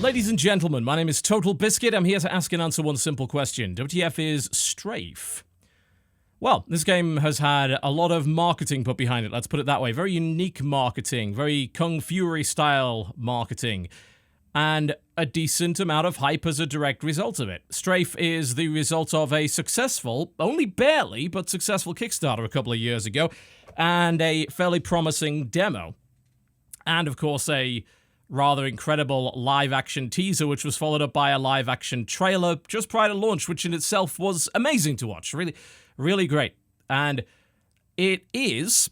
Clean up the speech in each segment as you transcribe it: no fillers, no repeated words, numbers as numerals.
Ladies and gentlemen, my name is TotalBiscuit. I'm here to ask and answer one simple question. WTF is Strafe? Well, this game has had a lot of marketing put behind it, let's put it that way. Very unique marketing, very Kung Fury-style marketing, and a decent amount of hype as a direct result of it. Strafe is the result of a successful, only barely, but successful Kickstarter a couple of years ago, and a fairly promising demo. And, of course, a rather incredible live-action teaser, which was followed up by a live-action trailer just prior to launch, which in itself was amazing to watch. Really, really great. And it is,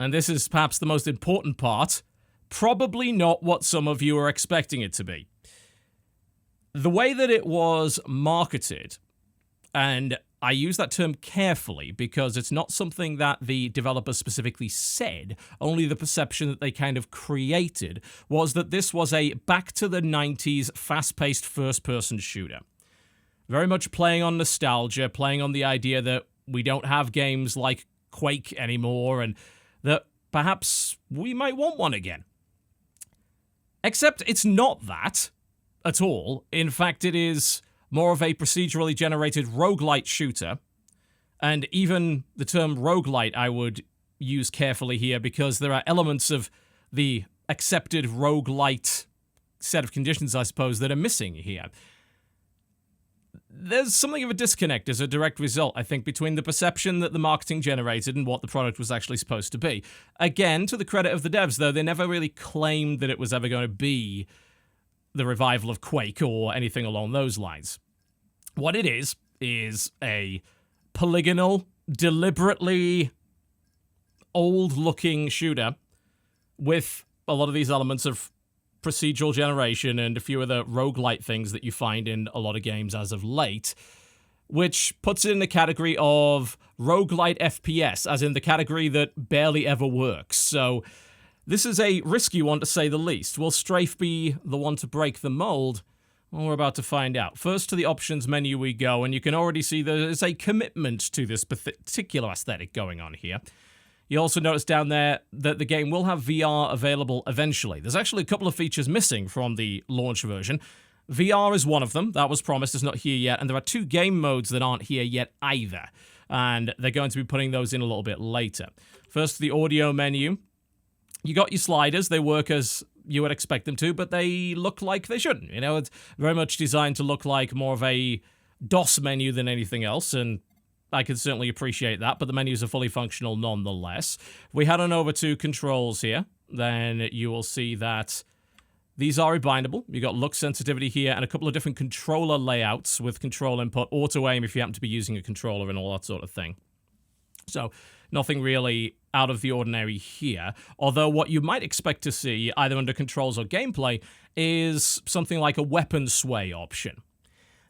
and this is perhaps the most important part, probably not what some of you are expecting it to be. The way that it was marketed, and I use that term carefully because it's not something that the developer specifically said, only the perception that they kind of created was that this was a back-to-the-90s fast-paced first-person shooter. Very much playing on nostalgia, playing on the idea that we don't have games like Quake anymore and that perhaps we might want one again. Except it's not that at all. In fact, it is more of a procedurally generated roguelite shooter. And even the term roguelite I would use carefully here because there are elements of the accepted roguelite set of conditions, I suppose, that are missing here. There's something of a disconnect as a direct result, I think, between the perception that the marketing generated and what the product was actually supposed to be. Again, to the credit of the devs, though, they never really claimed that it was ever going to be the revival of Quake or anything along those lines. What it is a polygonal, deliberately old-looking shooter with a lot of these elements of procedural generation and a few of the roguelite things that you find in a lot of games as of late, which puts it in the category of roguelite FPS, as in the category that barely ever works. So this is a risky one, to say the least. Will Strafe be the one to break the mold? Well, we're about to find out. First, to the options menu we go, and you can already see there's a commitment to this particular aesthetic going on here. You also notice down there that the game will have VR available eventually. There's actually a couple of features missing from the launch version. VR is one of them. That was promised. It's not here yet. And there are 2 game modes that aren't here yet either. And they're going to be putting those in a little bit later. First, the audio menu. You got your sliders. They work as you would expect them to, but they look like they shouldn't. You know, it's very much designed to look like more of a DOS menu than anything else, and I can certainly appreciate that, but the menus are fully functional nonetheless. If we head on over to controls here, then you will see that these are rebindable. You've got look sensitivity here and a couple of different controller layouts with control input, auto-aim if you happen to be using a controller and all that sort of thing. So nothing really out of the ordinary here, although what you might expect to see, either under controls or gameplay, is something like a weapon sway option.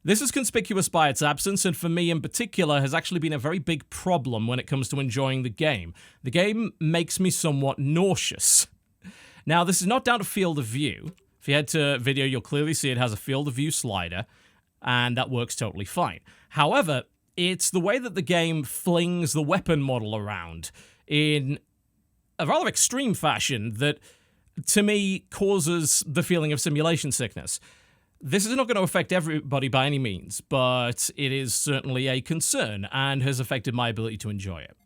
This is conspicuous by its absence, and for me in particular has actually been a very big problem when it comes to enjoying the game. The game makes me somewhat nauseous. Now, this is not down to field of view. If you head to video, you'll clearly see it has a field of view slider, and that works totally fine. However, it's the way that the game flings the weapon model around in a rather extreme fashion that, to me, causes the feeling of simulation sickness. This is not going to affect everybody by any means, but it is certainly a concern and has affected my ability to enjoy it.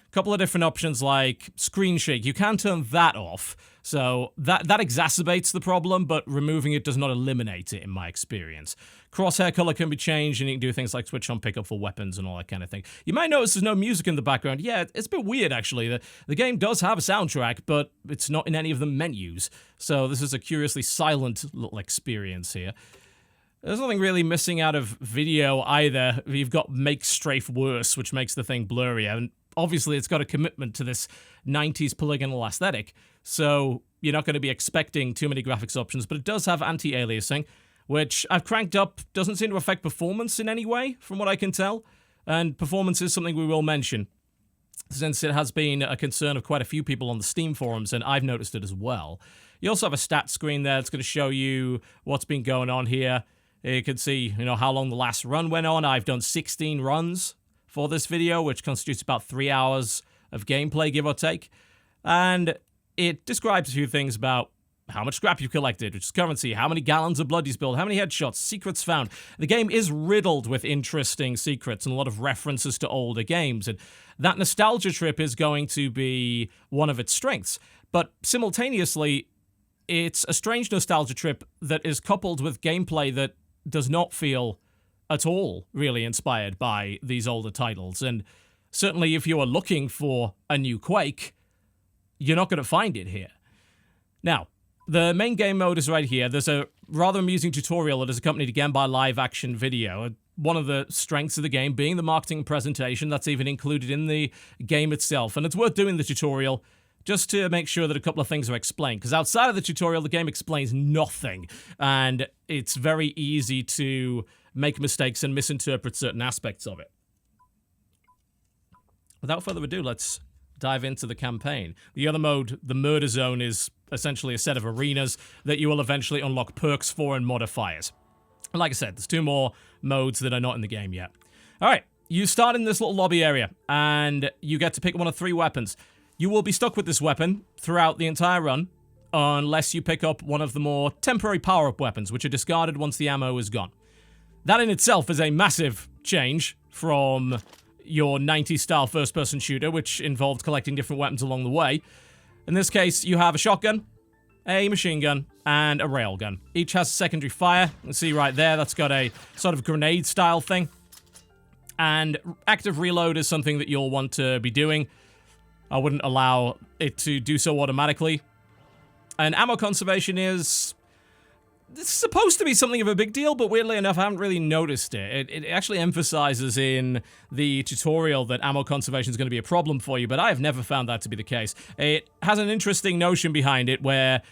A couple of different options like screen shake. You can turn that off, so that exacerbates the problem, but removing it does not eliminate it in my experience. Crosshair color can be changed, and you can do things like switch on pickup for weapons and all that kind of thing. You might notice there's no music in the background. Yeah, it's a bit weird, actually. The game does have a soundtrack, but it's not in any of the menus, so this is a curiously silent little experience here. There's nothing really missing out of video either. You've got Make Strafe Worse, which makes the thing blurrier, and obviously it's got a commitment to this 90s polygonal aesthetic, so you're not going to be expecting too many graphics options, but it does have anti-aliasing, which I've cranked up, doesn't seem to affect performance in any way, from what I can tell, and performance is something we will mention, since it has been a concern of quite a few people on the Steam forums, and I've noticed it as well. You also have a stat screen there that's going to show you what's been going on here. You can see, how long the last run went on. I've done 16 runs for this video, which constitutes about 3 hours of gameplay, give or take. And it describes a few things about how much scrap you've collected, which is currency, how many gallons of blood you spilled, how many headshots, secrets found. The game is riddled with interesting secrets and a lot of references to older games, and that nostalgia trip is going to be one of its strengths. But simultaneously, it's a strange nostalgia trip that is coupled with gameplay that does not feel at all really inspired by these older titles. And certainly if you are looking for a new Quake, you're not going to find it here. Now, the main game mode is right here. There's a rather amusing tutorial that is accompanied again by live-action video. One of the strengths of the game being the marketing presentation that's even included in the game itself. And it's worth doing the tutorial just to make sure that a couple of things are explained. Because outside of the tutorial, the game explains nothing. And it's very easy to make mistakes and misinterpret certain aspects of it. Without further ado, let's dive into the campaign. The other mode, the Murder Zone, is essentially a set of arenas that you will eventually unlock perks for and modifiers. And like I said, there's 2 more modes that are not in the game yet. Alright, you start in this little lobby area, and you get to pick one of 3 weapons. You will be stuck with this weapon throughout the entire run, unless you pick up one of the more temporary power-up weapons, which are discarded once the ammo is gone. That in itself is a massive change from your 90s-style first-person shooter, which involved collecting different weapons along the way. In this case, you have a shotgun, a machine gun, and a railgun. Each has a secondary fire. You can see right there, that's got a sort of grenade-style thing. And active reload is something that you'll want to be doing. I wouldn't allow it to do so automatically. And ammo conservation is... it's supposed to be something of a big deal, but weirdly enough, I haven't really noticed it. It actually emphasizes in the tutorial that ammo conservation is going to be a problem for you, but I have never found that to be the case. It has an interesting notion behind it where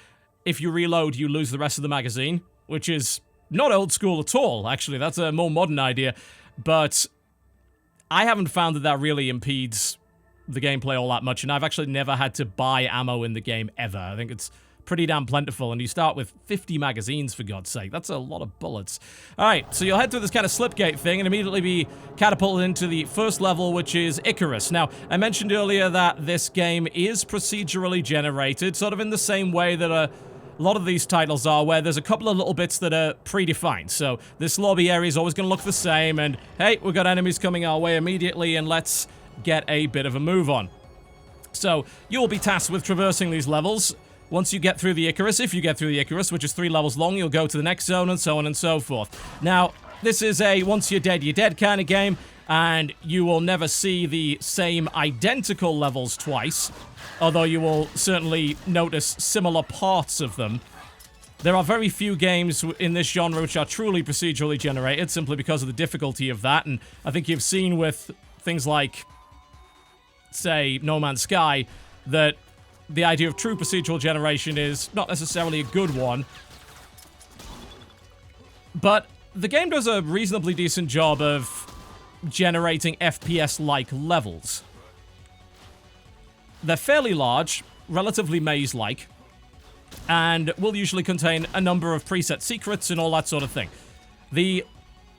if you reload, you lose the rest of the magazine, which is not old school at all, actually. That's a more modern idea, but I haven't found that that really impedes the gameplay all that much, and I've actually never had to buy ammo in the game ever. I think it's pretty damn plentiful, and you start with 50 magazines, for God's sake. That's a lot of bullets. Alright, so you'll head through this kind of slipgate thing and immediately be catapulted into the first level, which is Icarus. Now, I mentioned earlier that this game is procedurally generated, sort of in the same way that a lot of these titles are, where there's a couple of little bits that are predefined. So this lobby area is always going to look the same, and hey, we've got enemies coming our way immediately, and let's get a bit of a move on. So you'll be tasked with traversing these levels. Once you get through the Icarus, if you get through the Icarus, which is 3 levels long, you'll go to the next zone, and so on and so forth. Now, this is a once you're dead kind of game, and you will never see the same identical levels twice, although you will certainly notice similar parts of them. There are very few games in this genre which are truly procedurally generated, simply because of the difficulty of that, and I think you've seen with things like, say, No Man's Sky, that the idea of true procedural generation is not necessarily a good one. But the game does a reasonably decent job of generating FPS-like levels. They're fairly large, relatively maze-like, and will usually contain a number of preset secrets and all that sort of thing. The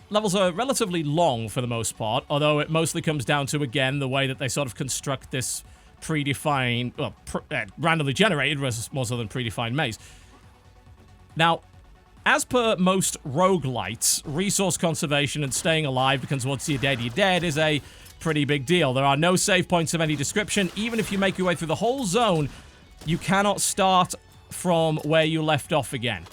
levels are relatively long for the most part, although it mostly comes down to, again, the way that they sort of construct this predefined, well, randomly generated, more so than predefined maze. Now, as per most roguelites, resource conservation and staying alive, because once you're dead, is a pretty big deal. There are no save points of any description. Even if you make your way through the whole zone, you cannot start from where you left off again.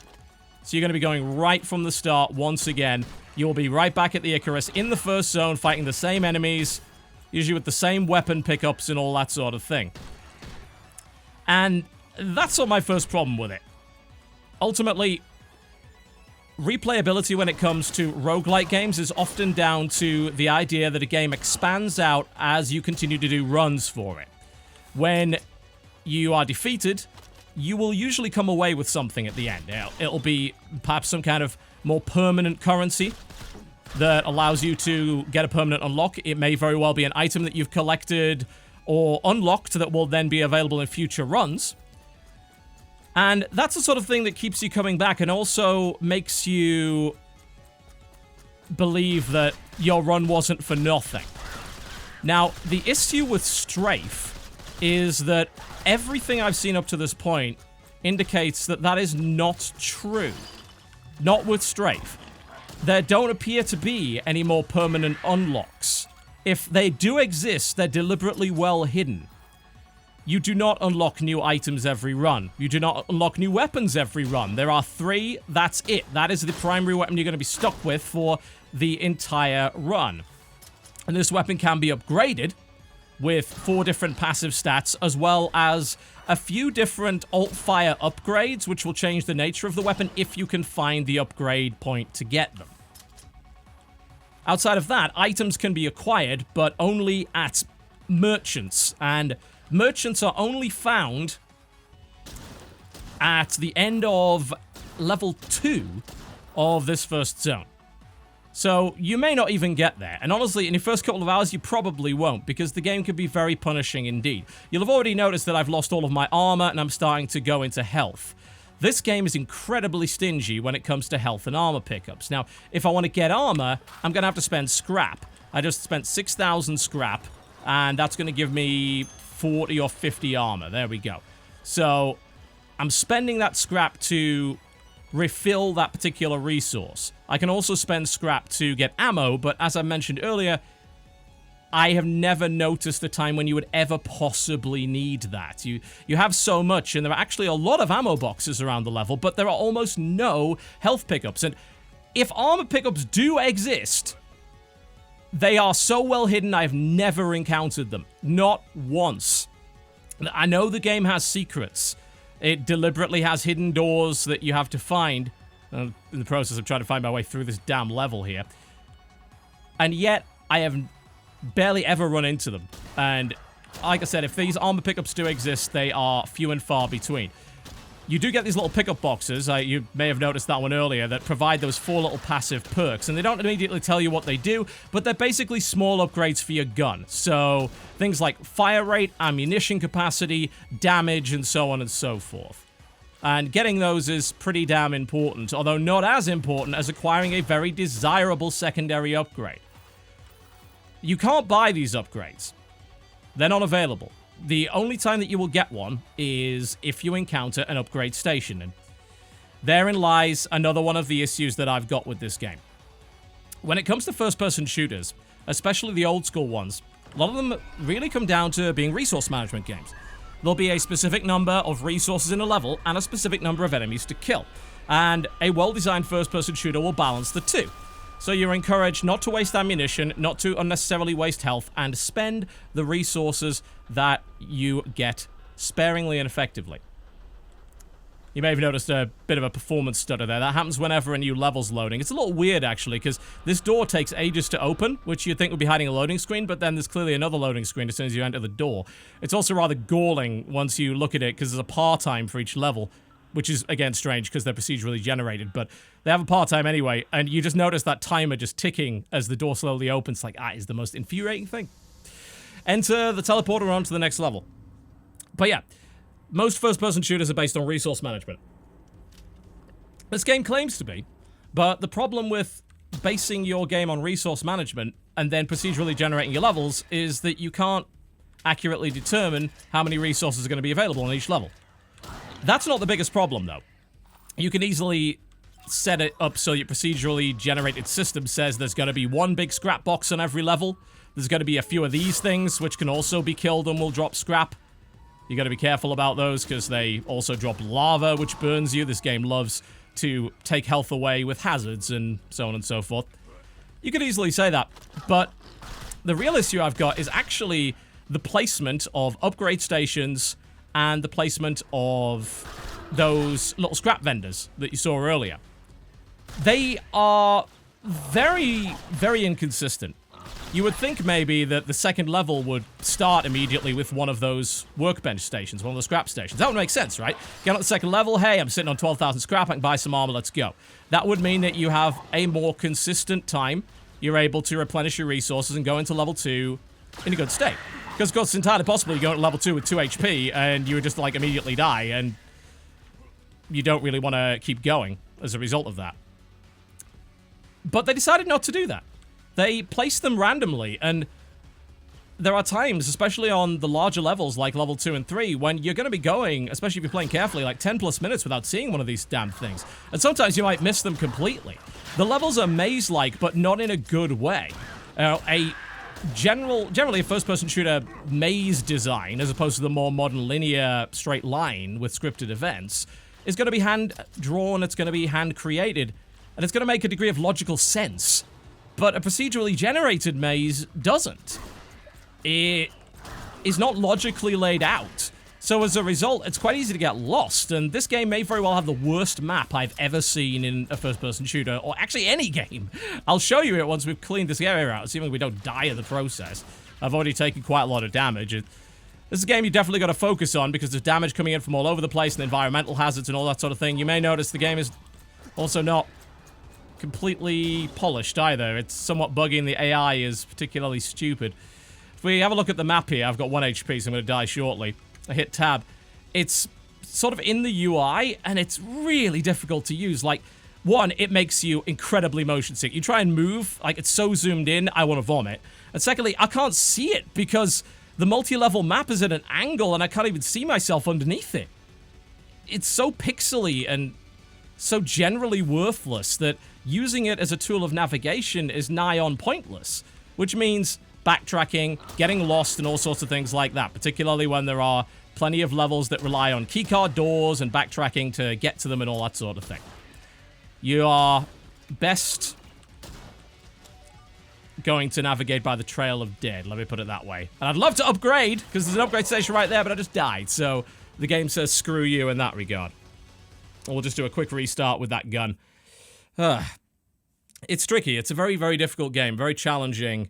So you're going to be going right from the start once again. You'll be right back at the Icarus in the first zone, fighting the same enemies, usually with the same weapon pickups and all that sort of thing. And that's not my first problem with it. Ultimately, replayability when it comes to roguelike games is often down to the idea that a game expands out as you continue to do runs for it. When you are defeated, you will usually come away with something at the end. It'll be perhaps some kind of more permanent currency that allows you to get a permanent unlock. It may very well be an item that you've collected or unlocked that will then be available in future runs. And that's the sort of thing that keeps you coming back and also makes you believe that your run wasn't for nothing. Now, the issue with Strafe is that everything I've seen up to this point indicates that that is not true. Not with Strafe. There don't appear to be any more permanent unlocks. If they do exist, they're deliberately well hidden. You do not unlock new items every run. You do not unlock new weapons every run. There are 3, that's it. That is the primary weapon you're going to be stuck with for the entire run. And this weapon can be upgraded with 4 different passive stats, as well as a few different alt-fire upgrades, which will change the nature of the weapon if you can find the upgrade point to get them. Outside of that, items can be acquired, but only at merchants, and merchants are only found at the end of level 2 of this first zone. So you may not even get there, and honestly, in your first couple of hours, you probably won't, because the game can be very punishing indeed. You'll have already noticed that I've lost all of my armor, and I'm starting to go into health. This game is incredibly stingy when it comes to health and armor pickups. Now, if I want to get armor, I'm going to have to spend scrap. I just spent 6,000 scrap, and that's going to give me 40 or 50 armor. There we go. So, I'm spending that scrap to refill that particular resource. I can also spend scrap to get ammo, but as I mentioned earlier, I have never noticed a time when you would ever possibly need that. You have so much, and there are actually a lot of ammo boxes around the level, but there are almost no health pickups. And if armor pickups do exist, they are so well hidden, I've never encountered them. Not once. I know the game has secrets. It deliberately has hidden doors that you have to find. In the process of trying to find my way through this damn level here. And yet, I have barely ever run into them. And like I said, if these armor pickups do exist, they are few and far between. You do get these little pickup boxes, you may have noticed that one earlier, that provide those 4 little passive perks, and they don't immediately tell you what they do, but they're basically small upgrades for your gun. So, things like fire rate, ammunition capacity, damage, and so on and so forth. And getting those is pretty damn important, although not as important as acquiring a very desirable secondary upgrade. You can't buy these upgrades. They're not available. The only time that you will get one is if you encounter an upgrade station, and therein lies another one of the issues that I've got with this game. When it comes to first-person shooters, especially the old-school ones, a lot of them really come down to being resource management games. There'll be a specific number of resources in a level and a specific number of enemies to kill, and a well-designed first-person shooter will balance the two. So you're encouraged not to waste ammunition, not to unnecessarily waste health, and spend the resources that you get sparingly and effectively. You may have noticed a bit of a performance stutter there. That happens whenever a new level's loading. It's a little weird, actually, because this door takes ages to open, which you'd think would be hiding a loading screen, but then there's clearly another loading screen as soon as you enter the door. It's also rather galling once you look at it, because there's a par time for each level, which is, again, strange because they're procedurally generated, but they have a part time anyway, and you just notice that timer just ticking as the door slowly opens. Like, that is the most infuriating thing. Enter the teleporter on to the next level. But yeah, most first-person shooters are based on resource management. This game claims to be, but the problem with basing your game on resource management and then procedurally generating your levels is that you can't accurately determine how many resources are going to be available on each level. That's not the biggest problem, though. You can easily set it up so your procedurally generated system says there's going to be one big scrap box on every level. There's going to be a few of these things, which can also be killed and will drop scrap. You got to be careful about those, because they also drop lava, which burns you. This game loves to take health away with hazards and so on and so forth. You could easily say that, but the real issue I've got is actually the placement of upgrade stations and the placement of those little scrap vendors that you saw earlier. They are very, very inconsistent. You would think maybe that the second level would start immediately with one of those workbench stations, one of the scrap stations. That would make sense, right? Get on the second level, hey, I'm sitting on 12,000 scrap, I can buy some armor, let's go. That would mean that you have a more consistent time. You're able to replenish your resources and go into level 2 in a good state. Because, of course, it's entirely possible you go to level 2 with 2 HP and you would just, like, immediately die, and you don't really want to keep going as a result of that. But they decided not to do that. They placed them randomly, and there are times, especially on the larger levels like level 2 and 3, when you're going to be going, especially if you're playing carefully, like 10 plus minutes without seeing one of these damn things. And sometimes you might miss them completely. The levels are maze-like, but not in a good way. Generally a first-person shooter maze design, as opposed to the more modern linear straight line with scripted events, is going to be hand-drawn, it's going to be hand-created, and it's going to make a degree of logical sense. But a procedurally generated maze doesn't. It is not logically laid out. So as a result, it's quite easy to get lost, and this game may very well have the worst map I've ever seen in a first-person shooter, or actually any game. I'll show you it once we've cleaned this area out, assuming we don't die in the process. I've already taken quite a lot of damage. This is a game you definitely got to focus on, because there's damage coming in from all over the place, and environmental hazards and all that sort of thing. You may notice the game is also not completely polished either. It's somewhat buggy, and the AI is particularly stupid. If we have a look at the map here, I've got 1 HP, so I'm going to die shortly. I hit tab. It's sort of in the UI, and it's really difficult to use. Like, one, it makes you incredibly motion sick. You try and move, like, it's so zoomed in, I want to vomit. And secondly, I can't see it, because the multi-level map is at an angle, and I can't even see myself underneath it. It's so pixely and so generally worthless that using it as a tool of navigation is nigh on pointless, which means backtracking, getting lost, and all sorts of things like that, particularly when there are plenty of levels that rely on keycard doors and backtracking to get to them and all that sort of thing. You are best going to navigate by the Trail of Dead, let me put it that way. And I'd love to upgrade, because there's an upgrade station right there, but I just died, so the game says screw you in that regard. We'll just do a quick restart with that gun. It's tricky. It's a very, very difficult game, very challenging.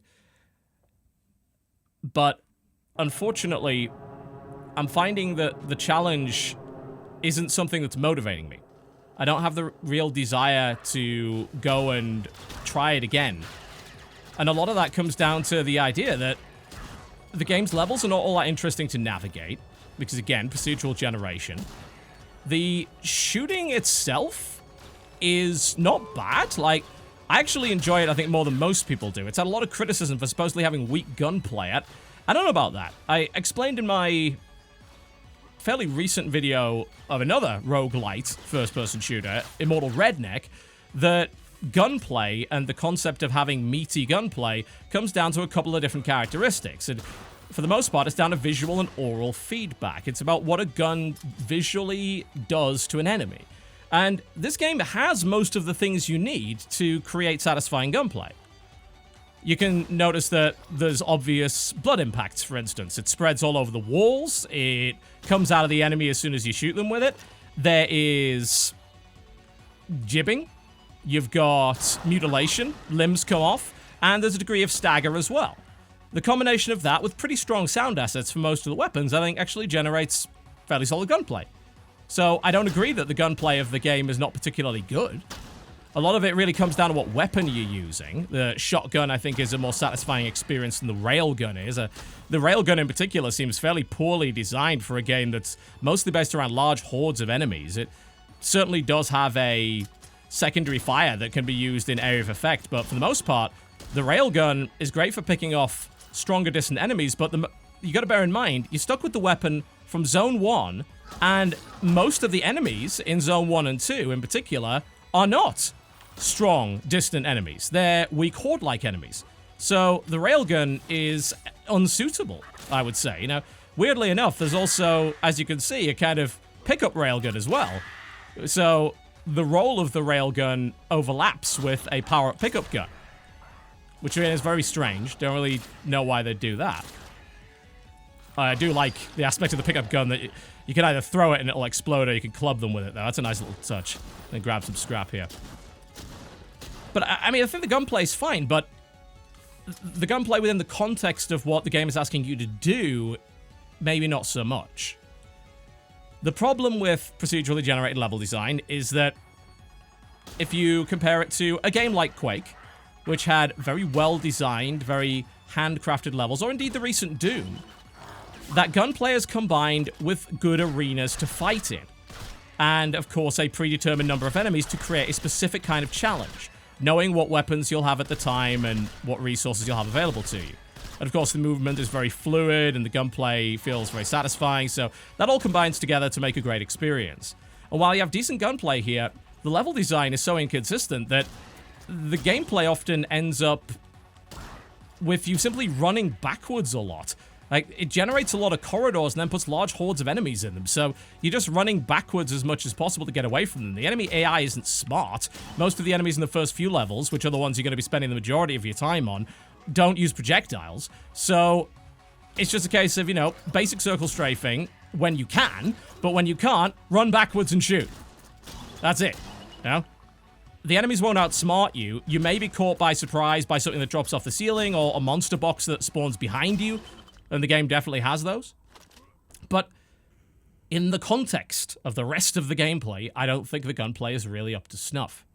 But unfortunately, I'm finding that the challenge isn't something that's motivating me. I don't have the real desire to go and try it again. And a lot of that comes down to the idea that the game's levels are not all that interesting to navigate, because again, procedural generation. The shooting itself is not bad. Like, I actually enjoy it, I think, more than most people do. It's had a lot of criticism for supposedly having weak gunplay. I don't know about that. I explained in my fairly recent video of another roguelite first-person shooter, Immortal Redneck, that gunplay and the concept of having meaty gunplay comes down to a couple of different characteristics. And for the most part, it's down to visual and oral feedback. It's about what a gun visually does to an enemy. And this game has most of the things you need to create satisfying gunplay. You can notice that there's obvious blood impacts, for instance. It spreads all over the walls. It comes out of the enemy as soon as you shoot them with it. There is jibbing. You've got mutilation. Limbs come off. And there's a degree of stagger as well. The combination of that with pretty strong sound assets for most of the weapons, I think, actually generates fairly solid gunplay. So I don't agree that the gunplay of the game is not particularly good. A lot of it really comes down to what weapon you're using. The shotgun, I think, is a more satisfying experience than the railgun is. The railgun in particular seems fairly poorly designed for a game that's mostly based around large hordes of enemies. It certainly does have a secondary fire that can be used in area of effect, but for the most part, the railgun is great for picking off stronger distant enemies, but you got to bear in mind, you're stuck with the weapon from Zone 1, and most of the enemies in Zone 1 and 2 in particular are not strong distant enemies. They're weak horde-like enemies. So the railgun is unsuitable, I would say. You know, weirdly enough, there's also, as you can see, a kind of pickup railgun as well. So the role of the railgun overlaps with a power-up pickup gun, which is very strange. Don't really know why they'd do that. I do like the aspect of the pickup gun that you can either throw it and it'll explode, or you can club them with it, though. That's a nice little touch. And grab some scrap here. But, I mean, I think the gunplay's fine, but the gunplay within the context of what the game is asking you to do, maybe not so much. The problem with procedurally generated level design is that if you compare it to a game like Quake, which had very well-designed, very handcrafted levels, or indeed the recent Doom, that gunplay is combined with good arenas to fight in. And, of course, a predetermined number of enemies to create a specific kind of challenge, knowing what weapons you'll have at the time and what resources you'll have available to you. And of course, the movement is very fluid and the gunplay feels very satisfying. So that all combines together to make a great experience. And while you have decent gunplay here, the level design is so inconsistent that the gameplay often ends up with you simply running backwards a lot. Like, it generates a lot of corridors and then puts large hordes of enemies in them. So you're just running backwards as much as possible to get away from them. The enemy AI isn't smart. Most of the enemies in the first few levels, which are the ones you're going to be spending the majority of your time on, don't use projectiles. So it's just a case of, you know, basic circle strafing when you can, but when you can't, run backwards and shoot. That's it. You know? The enemies won't outsmart you. You may be caught by surprise by something that drops off the ceiling or a monster box that spawns behind you. And the game definitely has those. But in the context of the rest of the gameplay, I don't think the gunplay is really up to snuff.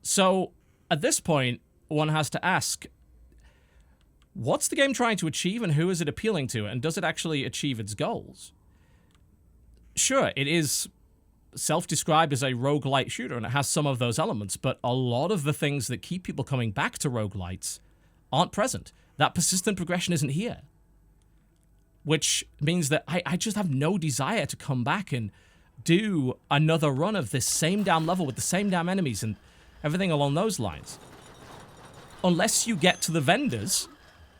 So, at this point, one has to ask, what's the game trying to achieve and who is it appealing to? And does it actually achieve its goals? Sure, it is self-described as a roguelite shooter, and it has some of those elements, but a lot of the things that keep people coming back to roguelites aren't present. That persistent progression isn't here. Which means that I just have no desire to come back and do another run of this same damn level with the same damn enemies and everything along those lines. Unless you get to the vendors,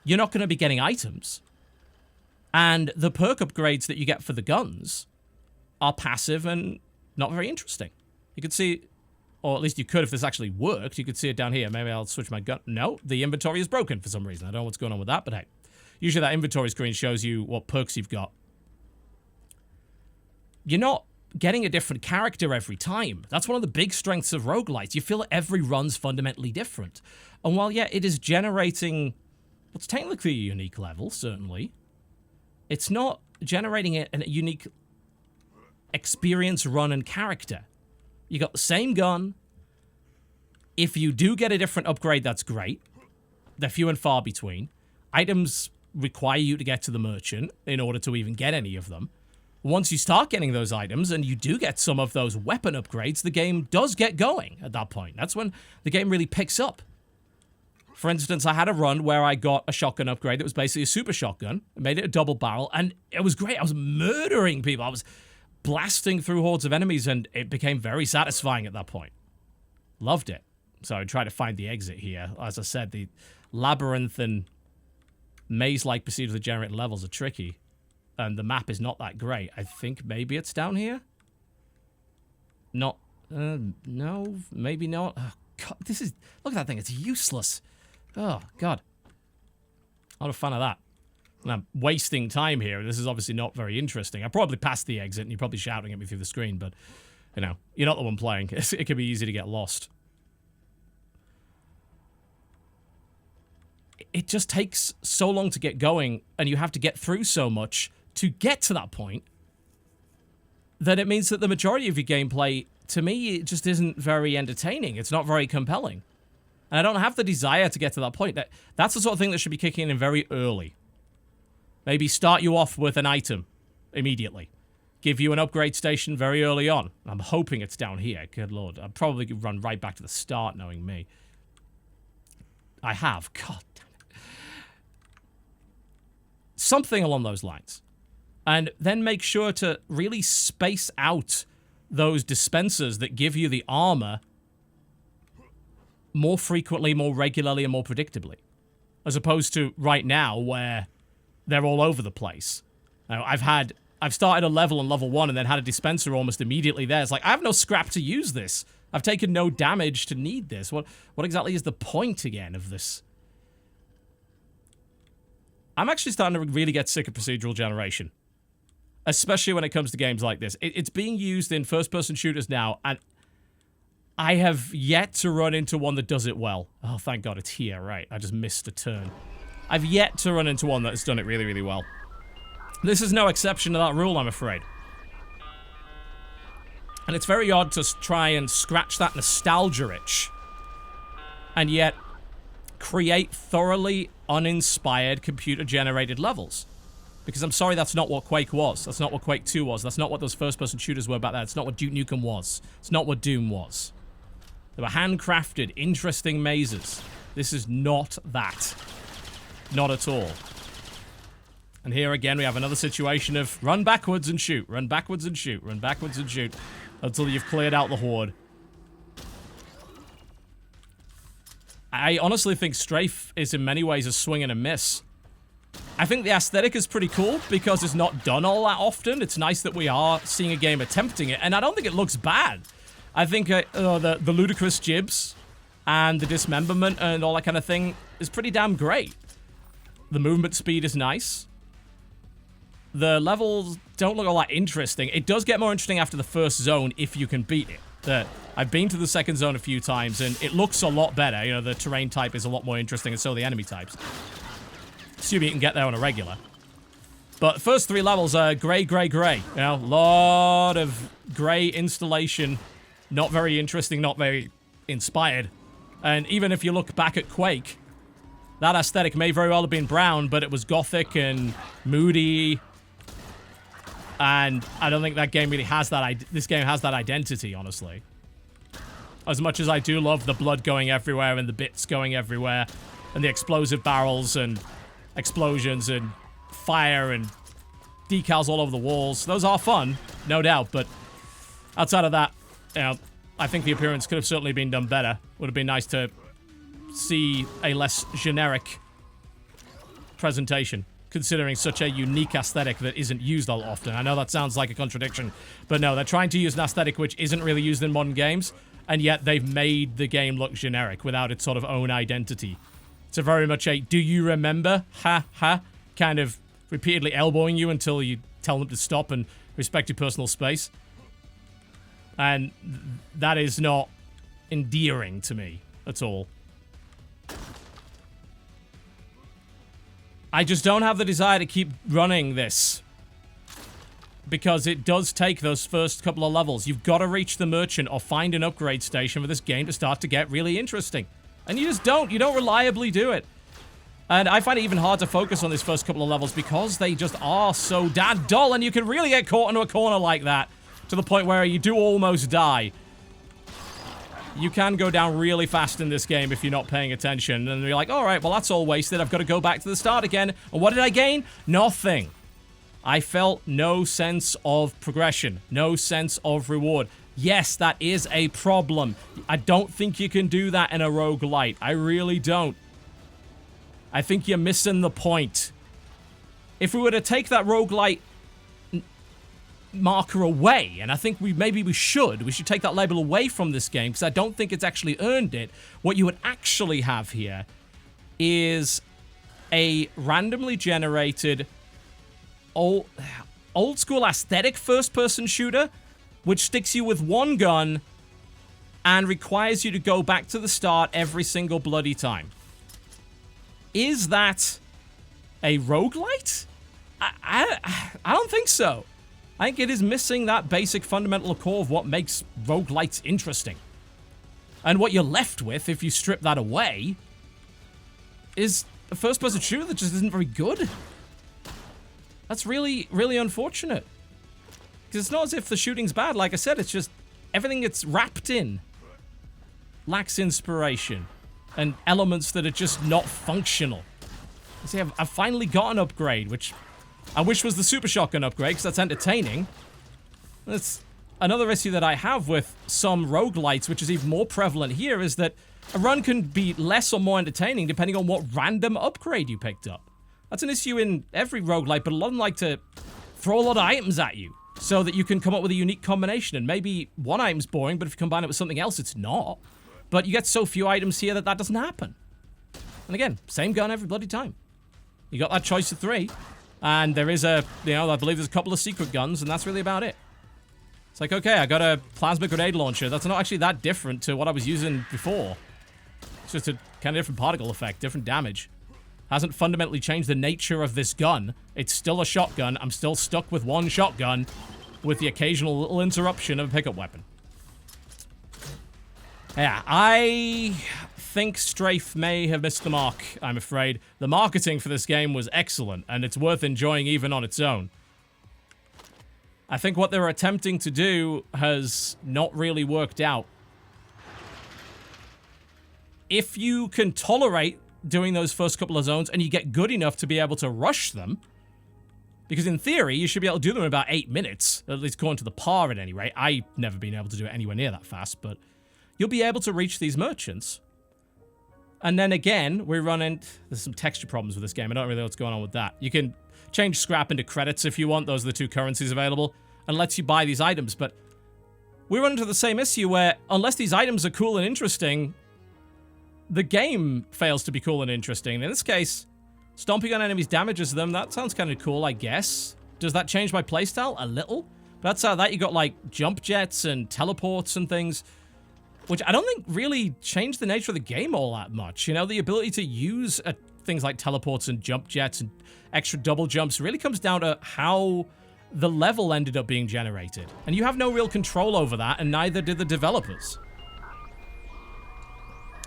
you're not going to be getting items. And the perk upgrades that you get for the guns are passive and not very interesting. You could see, or at least you could if this actually worked. You could see it down here. Maybe I'll switch my gun. No, the inventory is broken for some reason. I don't know what's going on with that, but hey. Usually that inventory screen shows you what perks you've got. You're not getting a different character every time. That's one of the big strengths of roguelites. You feel that every run's fundamentally different. And while, yeah, it is generating what's technically a unique level, certainly, it's not generating a unique experience, run, and character. You got the same gun. If you do get a different upgrade, that's great. They're few and far between. Items require you to get to the merchant in order to even get any of them. Once you start getting those items and you do get some of those weapon upgrades, the game does get going at that point. That's when the game really picks up. For instance, I had a run where I got a shotgun upgrade that was basically a super shotgun. I made it a double barrel, and it was great. I was murdering people. I was blasting through hordes of enemies, and it became very satisfying at that point. Loved it. So I tried to find the exit here. As I said, the labyrinth and maze-like procedurally generated levels are tricky, and the map is not that great. I think maybe it's down here? Not, no, maybe not. Oh, God, this is, look at that thing, it's useless. Oh, God. Not a fan of that. And I'm wasting time here. This is obviously not very interesting. I probably passed the exit, and you're probably shouting at me through the screen, but, you know, you're not the one playing. It can be easy to get lost. It just takes so long to get going, and you have to get through so much to get to that point, that it means that the majority of your gameplay, to me, it just isn't very entertaining. It's not very compelling. And I don't have the desire to get to that point. That's the sort of thing that should be kicking in very early. Maybe start you off with an item immediately. Give you an upgrade station very early on. I'm hoping it's down here. Good Lord. I'll probably run right back to the start, knowing me. I have. God damn it. Something along those lines. And then make sure to really space out those dispensers that give you the armor more frequently, more regularly, and more predictably. As opposed to right now, where they're all over the place. Now, I've started a level on level 1 and then had a dispenser almost immediately there. It's like, I have no scrap to use this. I've taken no damage to need this. What exactly is the point again of this? I'm actually starting to really get sick of procedural generation. Especially when it comes to games like this. It's being used in first-person shooters now, and I have yet to run into one that does it well. Oh, thank God it's here, right. I just missed a turn. I've yet to run into one that's done it really, really well. This is no exception to that rule, I'm afraid. And it's very odd to try and scratch that nostalgia itch, and yet create thoroughly uninspired computer-generated levels. Because I'm sorry, that's not what Quake was. That's not what Quake 2 was. That's not what those first-person shooters were back then. It's not what Duke Nukem was. It's not what Doom was. They were handcrafted, interesting mazes This is not that. Not at all. And here again, we have another situation of run backwards and shoot, run backwards and shoot, run backwards and shoot, until you've cleared out the horde. I honestly think Strafe is in many ways a swing and a miss. I think the aesthetic is pretty cool because it's not done all that often. It's nice that we are seeing a game attempting it, and I don't think it looks bad. I think the ludicrous jibs and the dismemberment and all that kind of thing is pretty damn great. The movement speed is nice. The levels don't look all that interesting. It does get more interesting after the first zone if you can beat it. I've been to the second zone a few times, and it looks a lot better. You know, the terrain type is a lot more interesting, and so are the enemy types. Assuming you can get there on a regular. But the first 3 levels are gray, gray, gray. You know, lot of gray installation. Not very interesting, not very inspired. And even if you look back at Quake, that aesthetic may very well have been brown, but it was gothic and moody. And I don't think that game really has that. This game has that identity, honestly. As much as I do love the blood going everywhere and the bits going everywhere, and the explosive barrels and explosions and fire and decals all over the walls, those are fun, no doubt. But outside of that, you know, I think the appearance could have certainly been done better. Would have been nice to see a less generic presentation, considering such a unique aesthetic that isn't used all often. I know that sounds like a contradiction, but no, they're trying to use an aesthetic which isn't really used in modern games, and yet they've made the game look generic without its sort of own identity. It's a very much a do you remember, ha ha, kind of repeatedly elbowing you until you tell them to stop and respect your personal space. And that is not endearing to me at all. I just don't have the desire to keep running this, because it does take those first couple of levels. You've got to reach the merchant or find an upgrade station for this game to start to get really interesting. And you just don't. You don't reliably do it. And I find it even hard to focus on these first couple of levels because they just are so damn dull, and you can really get caught into a corner like that to the point where you do almost die. You can go down really fast in this game if you're not paying attention. And you're like, all right, well, that's all wasted. I've got to go back to the start again. And what did I gain? Nothing. I felt no sense of progression. No sense of reward. Yes, that is a problem. I don't think you can do that in a roguelite. I really don't. I think you're missing the point. If we were to take that roguelite marker away, and I think maybe we should take that label away from this game, because I don't think it's actually earned it. What you would actually have here is a randomly generated old school aesthetic first-person shooter, which sticks you with one gun and requires you to go back to the start every single bloody time. Is that a roguelite? I don't think so. I think it is missing that basic fundamental core of what makes roguelites interesting. And what you're left with, if you strip that away, is a first-person shooter that just isn't very good. That's really, really unfortunate. Because it's not as if the shooting's bad. Like I said, it's just everything it's wrapped in lacks inspiration and elements that are just not functional. See, I've finally got an upgrade, which I wish was the super shotgun upgrade, because that's entertaining. That's another issue that I have with some roguelites, which is even more prevalent here, is that a run can be less or more entertaining depending on what random upgrade you picked up. That's an issue in every roguelite, but a lot of them like to throw a lot of items at you so that you can come up with a unique combination. And maybe one item's boring, but if you combine it with something else, it's not. But you get so few items here that doesn't happen. And again, same gun every bloody time. You got that choice of 3. And there is I believe there's a couple of secret guns, and that's really about it. It's like, okay, I got a plasma grenade launcher. That's not actually that different to what I was using before. It's just a kind of different particle effect, different damage. Hasn't fundamentally changed the nature of this gun. It's still a shotgun. I'm still stuck with one shotgun with the occasional little interruption of a pickup weapon. Yeah, I think Strafe may have missed the mark, I'm afraid. The marketing for this game was excellent, and it's worth enjoying even on its own. I think what they were attempting to do has not really worked out. if you can tolerate doing those first couple of zones and you get good enough to be able to rush them, because in theory, you should be able to do them in about 8 minutes, at least according to the par at any rate. I've never been able to do it anywhere near that fast, but you'll be able to reach these merchants. And then again, we're running... There's some texture problems with this game. I don't really know what's going on with that. You can change scrap into credits if you want. Those are the two currencies available. And lets you buy these items. But we run into the same issue where, unless these items are cool and interesting, the game fails to be cool and interesting. In this case, stomping on enemies damages them. That sounds kind of cool, I guess. Does that change my playstyle? A little. But that's how that you got, like, jump jets and teleports and things, which I don't think really changed the nature of the game all that much. You know, the ability to use things like teleports and jump jets and extra double jumps really comes down to how the level ended up being generated. And you have no real control over that, and neither did the developers.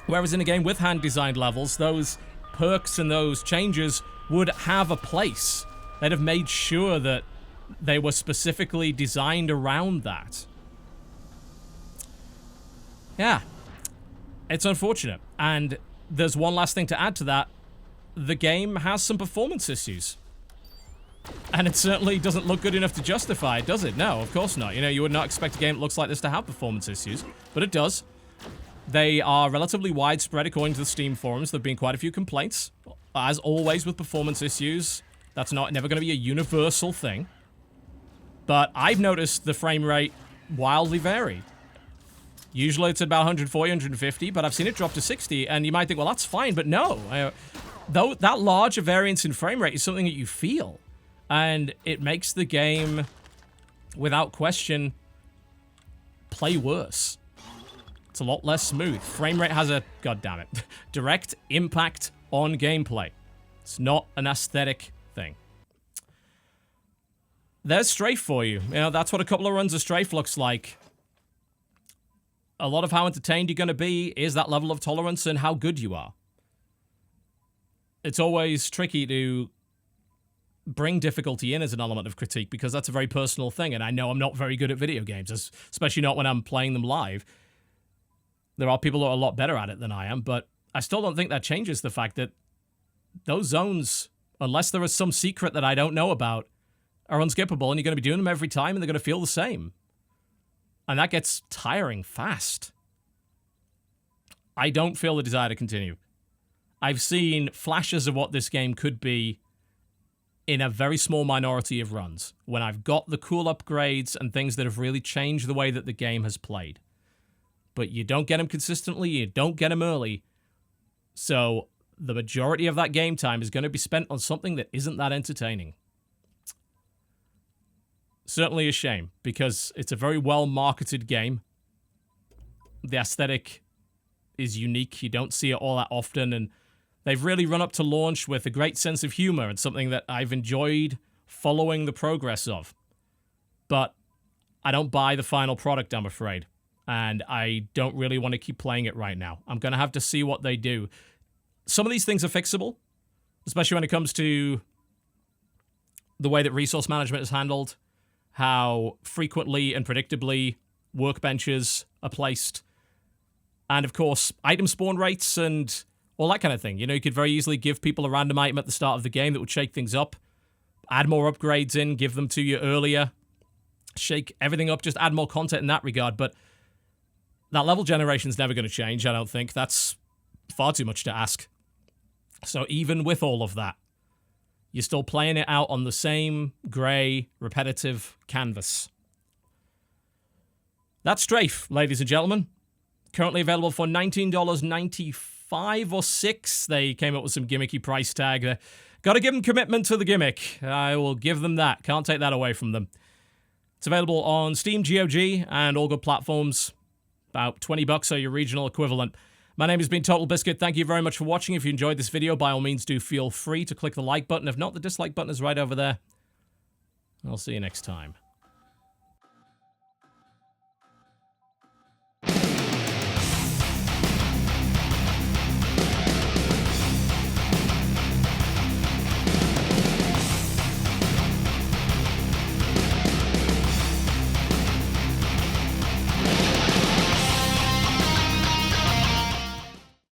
Whereas in a game with hand-designed levels, those perks and those changes would have a place. They'd have made sure that they were specifically designed around that. Yeah. It's unfortunate. And there's one last thing to add to that. The game has some performance issues. And it certainly doesn't look good enough to justify it, does it? No, of course not. You know, you would not expect a game that looks like this to have performance issues, but it does. They are relatively widespread according to the Steam forums. There have been quite a few complaints. As always with performance issues, that's never going to be a universal thing. But I've noticed the frame rate wildly vary. Usually it's about 140, 150, but I've seen it drop to 60, and you might think, well, that's fine, but no. Though that large a variance in frame rate is something that you feel. And it makes the game, without question, play worse. It's a lot less smooth. Frame rate has a, goddammit, direct impact on gameplay. It's not an aesthetic thing. There's Strafe for you. You know, that's what a couple of runs of Strafe looks like. A lot of how entertained you're going to be is that level of tolerance and how good you are. It's always tricky to bring difficulty in as an element of critique because that's a very personal thing, and I know I'm not very good at video games, especially not when I'm playing them live. There are people who are a lot better at it than I am, but I still don't think that changes the fact that those zones, unless there is some secret that I don't know about, are unskippable, and you're going to be doing them every time, and they're going to feel the same. And that gets tiring fast. I don't feel the desire to continue. I've seen flashes of what this game could be in a very small minority of runs, when I've got the cool upgrades and things that have really changed the way that the game has played. But you don't get them consistently, you don't get them early, so the majority of that game time is going to be spent on something that isn't that entertaining. Certainly a shame, because it's a very well-marketed game. The aesthetic is unique, you don't see it all that often, and they've really run up to launch with a great sense of humor and something that I've enjoyed following the progress of. But I don't buy the final product, I'm afraid. And I don't really want to keep playing it right now. I'm going to have to see what they do. Some of these things are fixable, especially when it comes to the way that resource management is handled, how frequently and predictably workbenches are placed, and of course, item spawn rates and all that kind of thing. You know, you could very easily give people a random item at the start of the game that would shake things up, add more upgrades in, give them to you earlier, shake everything up, just add more content in that regard. But that level generation is never going to change, I don't think. That's far too much to ask. So even with all of that, you're still playing it out on the same grey, repetitive canvas. That's Strafe, ladies and gentlemen. Currently available for $19.95 or $6. They came up with some gimmicky price tag. Got to give them commitment to the gimmick. I will give them that. Can't take that away from them. It's available on Steam, GOG, and all good platforms. About $20 are your regional equivalent. My name has been TotalBiscuit. Thank you very much for watching. If you enjoyed this video, by all means, do feel free to click the like button. If not, the dislike button is right over there. I'll see you next time.